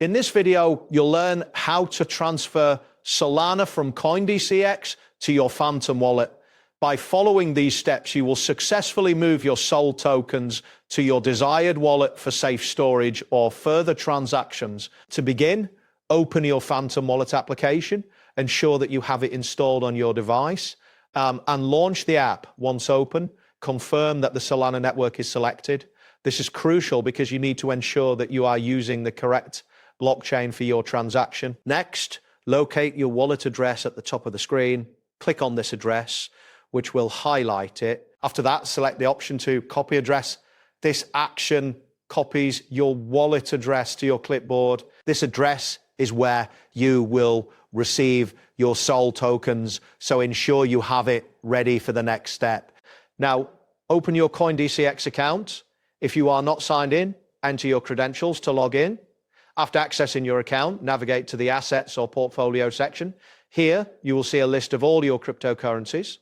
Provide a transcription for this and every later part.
In this video, you'll learn how to transfer Solana from CoinDCX to your Phantom wallet. By following these steps, you will successfully move your SOL tokens to your desired wallet for safe storage or further transactions. To begin, open your Phantom wallet application, ensure that you have it installed on your device, and launch the app. Once open, confirm that the Solana network is selected. This is crucial because you need to ensure that you are using the correct blockchain for your transaction. Next, locate your wallet address at the top of the screen. Click on this address, which will highlight it. After that, select the option to copy address. This action copies your wallet address to your clipboard. This address is where you will receive your SOL tokens, so ensure you have it ready for the next step. Now, open your CoinDCX account. If you are not signed in, enter your credentials to log in. After accessing your account, navigate to the Assets or Portfolio section. Here, you will see a list of all your cryptocurrencies.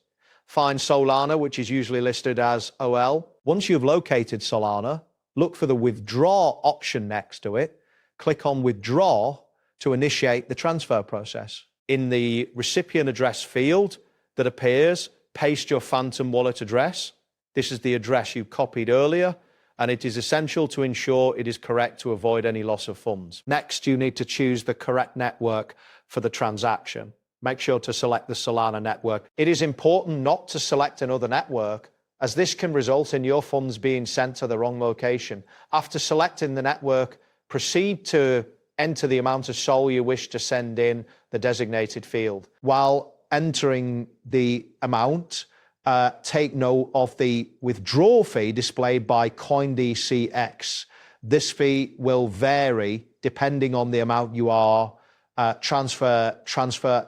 Find Solana, which is usually listed as OL. Once you've located Solana, look for the Withdraw option next to it. Click on Withdraw to initiate the transfer process. In the recipient address field that appears, paste your Phantom wallet address. This is the address you copied earlier, and it is essential to ensure it is correct to avoid any loss of funds. Next, you need to choose the correct network for the transaction. Make sure to select the Solana network. It is important not to select another network, as this can result in your funds being sent to the wrong location. After selecting the network, proceed to enter the amount of SOL you wish to send in the designated field. While entering the amount, take note of the withdrawal fee displayed by CoinDCX. This fee will vary depending on the amount you are transfer,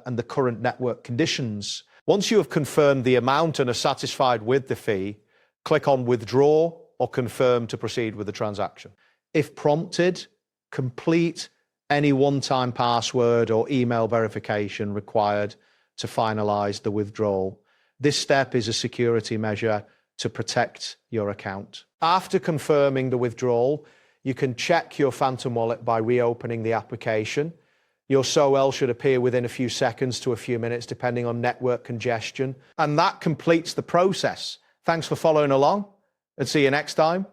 and the current network conditions. Once you have confirmed the amount and are satisfied with the fee, click on Withdraw or Confirm to proceed with the transaction. If prompted, complete any one-time password or email verification required to finalize the withdrawal. This step is a security measure to protect your account. After confirming the withdrawal, you can check your Phantom wallet by reopening the application. Your SOL should appear within a few seconds to a few minutes, depending on network congestion. And that completes the process. Thanks for following along, and see you next time.